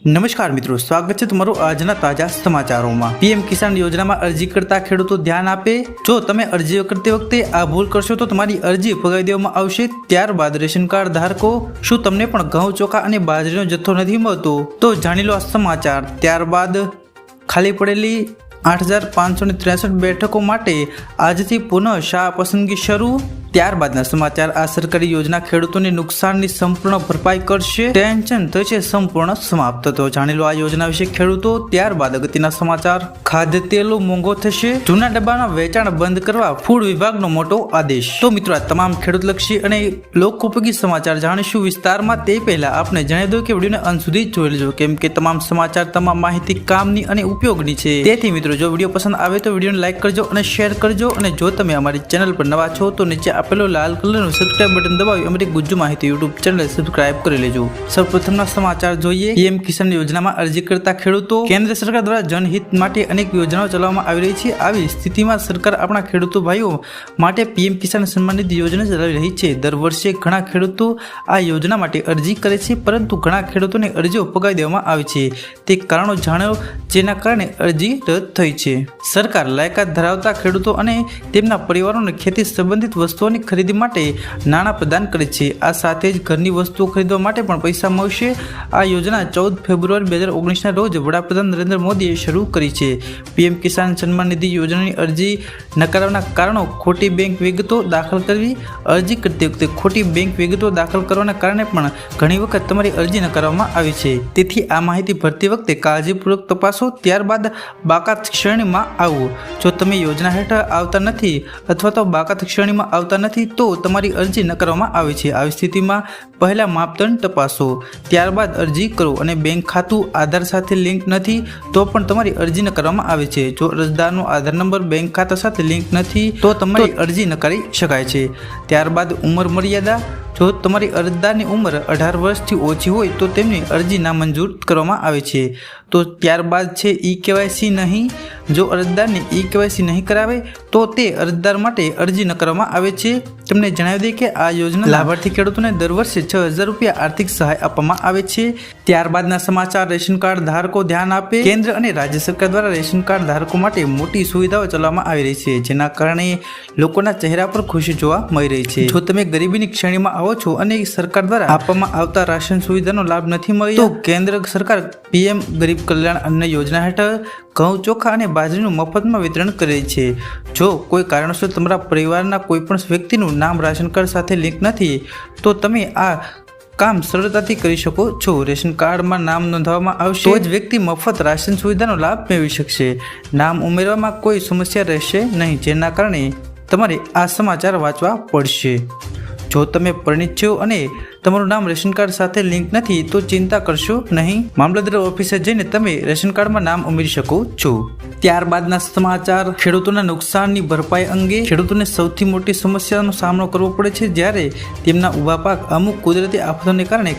નમસ્કાર મિત્રો, સ્વાગત છે તમારું આજના તાજા સમાચારોમાં। પીએમ કિસાન યોજનામાં અરજી કરતા ખેડૂતો ધ્યાન આપે। જો તમે અરજી કરતી વખતે આ ભૂલ કરશો તો તમારી અરજી ફગાવી દેવામાં આવશે। ત્યારબાદ રેશન કાર્ડ ધારકો, શું તમને પણ ઘઉં, ચોખા અને બાજરીનો જથ્થો નથી મળતો? તો જાણી લો આ સમાચાર। ત્યારબાદ ખાલી પડેલી 8563 બેઠકો માટે આજથી પુનઃ શાળા પસંદગી શરૂ। ત્યારબાદના સમાચાર, આ સરકારી યોજના ખેડૂતોને નુકસાનની સંપૂર્ણ ભરપાઈ કરશે, ટેન્શન થશે સંપૂર્ણ સમાપ્ત। તો જાણી લો આ યોજના વિશે ખેડૂતો। ત્યારબાદ અગત્યના સમાચાર, ખાદ્ય તેલો મોંઘો થશે, જૂના ડબ્બાના વેચાણ બંધ કરવા ફૂડ વિભાગનો મોટો આદેશ। તો મિત્રો, આ તમામ ખેડૂતલક્ષી અને લોકોપયોગી સમાચાર જાણીશું વિસ્તારમાં। તે પહેલા આપને જણાવી દઉં કે વિડીયોને અંત સુધી જોઈ લેજો, કેમ કે તમામ સમાચાર, તમામ માહિતી કામની અને ઉપયોગની છે। તેથી મિત્રો, જો વિડીયો પસંદ આવે તો વિડીયોને લાઈક કરજો અને શેર કરજો, અને જો તમે અમારી ચેનલ પર નવા છો તો નીચે આપેલો લાલ કલરનું સબસ્ક્રાઇબ બટન દબાવી અમારી ગુજ્જુ માહિતી યુટ્યુબ ચેનલ સબસ્ક્રાઇબ કરી લેજો। સૌપ્રથમના સમાચાર જોઈએ। પીએમ કિસાન યોજનામાં અરજી કરતા ખેડૂતો, કેન્દ્ર સરકાર દ્વારા જનહિત માટે અનેક યોજનાઓ ચલાવવામાં આવી રહી છે। આવી સ્થિતિમાં સરકાર આપણા ખેડૂતો ભાઈઓ માટે પીએમ કિસાન સન્માન નિધિ યોજના ચલાવી રહી છે। દર વર્ષે ઘણા ખેડૂતો આ યોજના માટે અરજી કરે છે, પરંતુ ઘણા ખેડૂતોને અરજીઓ ફગાવી દેવામાં આવે છે। તે કારણો જાણો જેના કારણે અરજી રદ થઈ છે। સરકાર લાયકાત ધરાવતા ખેડૂતો અને તેમના પરિવારોને ખેતી સંબંધિત વસ્તુઓની ખરીદી માટે નાણાં પ્રદાન કરે છે। આ સાથે જ ઘરની વસ્તુઓ ખરીદવા માટે પણ પૈસા મળશે। આ યોજના 14 ફેબ્રુઆરી 2019ના રોજ વડાપ્રધાન નરેન્દ્ર મોદીએ શરૂ કરી છે। પીએમ કિસાન સન્માન નિધિ યોજનાની અરજી નકારવાના કારણો, ખોટી બેંક વિગતો દાખલ કરવી। અરજી કરતી વખતે ખોટી બેંક વિગતો દાખલ કરવાના કારણે પણ ઘણી વખત તમારી અરજી નકારવામાં આવે છે। તેથી આ માહિતી ભરતી વખતે કાળજીપૂર્વક તપાસો, ત્યારબાદ બાકાત શ્રેણીમાં આવવું। જો તમે યોજના હેઠળ આવતા નથી અથવા તો બાકાત શ્રેણીમાં આવતા નથી તો તમારી અરજી નકારવામાં આવે છે। આવી સ્થિતિમાં પહેલા માપદંડ તપાસો, ત્યારબાદ અરજી કરો, અને બેંક ખાતું આધાર સાથે લિંક નથી તો પણ તમારી અરજી નકારવામાં આવે છે। જો અરજદારનો આધાર નંબર બેંક ખાતા સાથે લિંક નથી તો તમારી અરજી નકારી શકાય છે। ત્યારબાદ ઉંમર મર્યાદા, જો તમારી અરજદારની ઉંમર 18 વર્ષથી ઓછી હોય તો તેમની અરજી નામંજૂર કરવામાં આવે છે। તો ત્યારબાદ છે ઈ-કેવાયસી નહીં। જો અરજદારને ઈ-કેવાયસી નહીં કરાવે તો તે અરજદાર માટે અરજી નકારવામાં આવે છે। તમને જણાવી દઈએ કે આ યોજના લાભાર્થી ખેડૂતોને દર વર્ષે 6000 રૂપિયા આર્થિક સહાય આપવામાં આવે છે। ત્યારબાદના સમાચાર, રેશન કાર્ડ ધારકો ધ્યાન આપે। કેન્દ્ર અને રાજ્ય સરકાર દ્વારા રેશન કાર્ડ ધારકો માટે મોટી સુવિધાઓ ચલાવવામાં આવી રહી છે, જેના કારણે લોકોના ચહેરા પર ખુશી જોવા મળી રહી છે। જો તમે ગરીબીની શ્રેણીમાં આવો છો અને સરકાર દ્વારા આપવામાં આવતા રાશન સુવિધાનો લાભ નથી મળ્યો તો કેન્દ્ર સરકાર પીએમ ગરીબ કલ્યાણ અન્ન યોજના હેઠળ ઘઉં, ચોખા અને બાજરીનું મફતમાં વિતરણ કરે છે। જો કોઈ કારણોસર તમારા પરિવારના કોઈ પણ વ્યક્તિનું નામ રાશન કાર્ડ સાથે લિંક નથી તો તમે આ કામ સરળતાથી કરી શકો છો। રેશન કાર્ડમાં નામ નોંધવામાં આવશે તો જ વ્યક્તિ મફત રાશન સુવિધાનો લાભ મેળવી શકશે। નામ ઉમેરવામાં કોઈ સમસ્યા રહેશે નહીં, જેના કારણે તમારે આ સમાચાર વાંચવા પડશે। જો તમે પરિણીત છો અને તમારું નામ રેશન કાર્ડ સાથે લિંક નથી તો ચિંતા કરશો નહીં, મામલતદાર ઓફિસે જઈને તમે રેશન કાર્ડમાં નામ ઉમેરી શકો છો। ત્યારબાદના સમાચાર, ખેડૂતોના નુકસાનની ભરપાઈ અંગે। ખેડૂતોને સૌથી મોટી સમસ્યાનો સામનો કરવો પડે છે જ્યારે તેમના ઊભા પાક અમુક કુદરતી આફતોને કારણે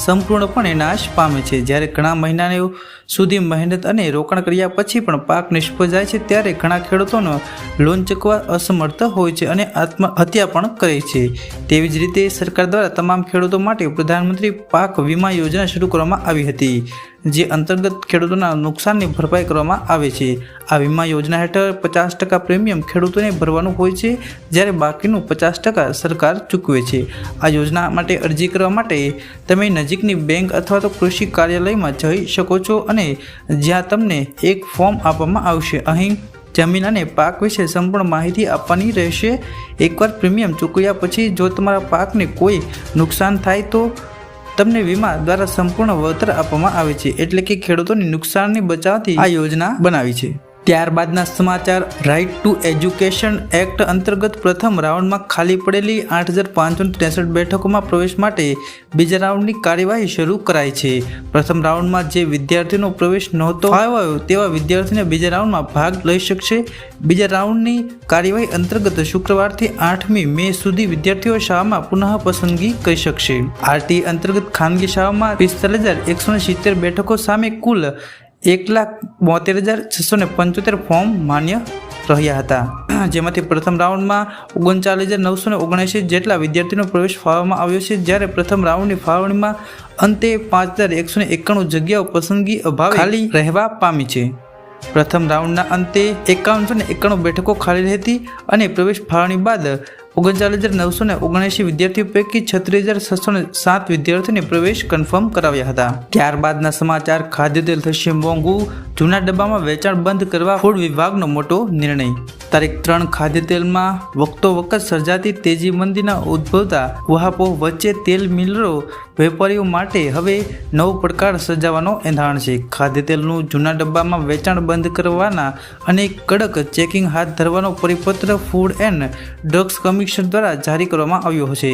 સંપૂર્ણપણે નાશ પામે છે। જ્યારે ઘણા મહિનાઓ સુધી મહેનત અને રોકાણ કર્યા પછી પણ પાક નિષ્ફળ જાય છે, ત્યારે ઘણા ખેડૂતોનો લોન ચૂકવવા અસમર્થ હોય છે અને આત્મહત્યા પણ કરે છે। તેવી જ રીતે સરકાર દ્વારા તમામ ખેડૂતો માટે પ્રધાનમંત્રી પાક વીમા યોજના શરૂ કરવામાં આવી હતી, જે અંતર્ગત ખેડૂતોના નુકસાનની ભરપાઈ કરવામાં આવે છે। આ વીમા યોજના હેઠળ 50% પ્રીમિયમ ખેડૂતોને ભરવાનું હોય છે, જ્યારે બાકીનું 50% સરકાર ચૂકવે છે। આ યોજના માટે અરજી કરવા માટે તમે નજીકની બેંક અથવા તો કૃષિ કાર્યાલયમાં જઈ શકો છો, અને જ્યાં તમને એક ફોર્મ આપવામાં આવશે। અહીં જમીન અને પાક વિશે સંપૂર્ણ માહિતી આપવાની રહેશે। એકવાર પ્રીમિયમ ચૂકવ્યા પછી જો તમારા પાકને કોઈ નુકસાન થાય તો તમને વીમા દ્વારા સંપૂર્ણ વળતર આપવામાં આવે છે, એટલે કે ખેડૂતોની નુકસાનની બચાવથી આ યોજના બનાવી છે। ત્યારબાદના સમાચાર, રાઇટ ટુ એજ્યુકેશન એક્ટ અંતર્ગત પ્રથમ રાઉન્ડમાં ખાલી પડેલી 8563 બેઠકોમાં પ્રવેશ માટે બીજા રાઉન્ડની કાર્યવાહી શરૂ કરાઈ છે। પ્રથમ રાઉન્ડમાં જે વિદ્યાર્થીનો પ્રવેશ નહોતો ફાવ્યો તેવા વિદ્યાર્થીને બીજા રાઉન્ડમાં ભાગ લઈ શકશે। બીજા રાઉન્ડની કાર્યવાહી અંતર્ગત શુક્રવારથી 8મી મે સુધી વિદ્યાર્થીઓ શાળામાં પુનઃ પસંદગી કરી શકશે। આરટી અંતર્ગત ખાનગી શાળામાં 45170 બેઠકો સામે કુલ 1,72,675 ફોર્મ માન્ય રહ્યા હતા, જેમાંથી પ્રથમ રાઉન્ડમાં 39,979 જેટલા વિદ્યાર્થીઓનો પ્રવેશ ફાળવવામાં આવ્યો છે, જ્યારે પ્રથમ રાઉન્ડની ફાળવણીમાં અંતે 5,191 જગ્યાઓ પસંદગી અભાવે ખાલી રહેવા પામી છે. પ્રથમ રાઉન્ડના અંતે 5191 બેઠકો ખાલી હતી અને પ્રવેશ ફાળવણી બાદ 39,979 વિદ્યાર્થીઓ પૈકી 36,607 વિદ્યાર્થીઓને પ્રવેશ કન્ફર્મ કરાવ્યા હતા. ત્યારબાદના સમાચાર. ખાદ્ય તેલ થશે મોંઘું, જૂના ડબ્બામાં વેચાણ બંધ કરવા ફૂડ વિભાગનો મોટો નિર્ણય. તારીખ 3 ખાદ્ય તેલમાં વખતો વખત સર્જાતી તેજી મંદીના ઉદ્ભવતા ઉહાપોહ વચ્ચે તેલ મિલરો વેપારીઓ માટે હવે નવો પડકાર સર્જાવાનો એંધાણ છે. ખાદ્ય તેલનું જૂના ડબ્બામાં વેચાણ બંધ કરવાના અને કડક ચેકિંગ હાથ ધરવાનો પરિપત્ર ફૂડ એન્ડ ડ્રગ્સ કમિશનર દ્વારા જારી કરવામાં આવ્યો છે.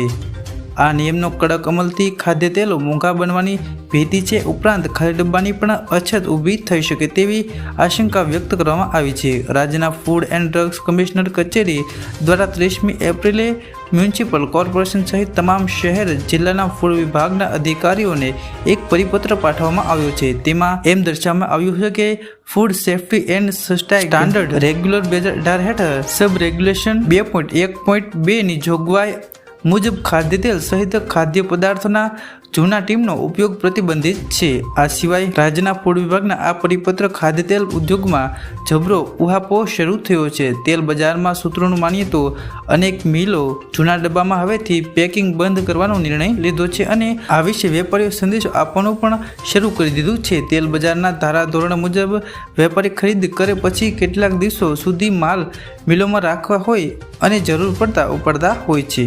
આ નિયમનો કડક અમલથી ખાદ્ય તેલો મોંઘા બનવાની ભીતિ છે. ઉપરાંત ખાલી ડબ્બાની પણ અછત ઊભી થઈ શકે તેવી આશંકા વ્યક્ત કરવામાં આવી છે. રાજ્યના ફૂડ એન્ડ ડ્રગ્સ કમિશનર કચેરી દ્વારા 30મી એપ્રિલે મ્યુનિસિપલ કોર્પોરેશન સહિત તમામ શહેર જિલ્લાના ફૂડ વિભાગના અધિકારીઓને એક પરિપત્ર પાઠવવામાં આવ્યો છે. તેમાં એમ દર્શાવવામાં આવ્યું છે કે food safety and standard regular 2018 હેઠળ સબ રેગ્યુલેશન 2.1.2 ની જોગવાઈ મુજબ ખાદ્ય તેલ સહિત ખાદ્ય પદાર્થોના જૂના ટીમનો ઉપયોગ પ્રતિબંધિત છે. આ સિવાય રાજ્યના ફૂડ વિભાગના આ પરિપત્ર ખાદ્ય તેલ ઉદ્યોગમાં જબરો ઉહાપોહ શરૂ થયો છે. તેલ બજારમાં સૂત્રોનું માનીએ તો અનેક મિલો જૂના ડબ્બામાં હવેથી પેકિંગ બંધ કરવાનો નિર્ણય લીધો છે અને આ વિશે વેપારીઓ સંદેશો આપવાનું પણ શરૂ કરી દીધું છે. તેલ બજારના ધારાધોરણ મુજબ વેપારી ખરીદ કરે પછી કેટલાક દિવસો સુધી માલ મિલોમાં રાખવા હોય અને જરૂર પડતા ઉપાડતા હોય છે.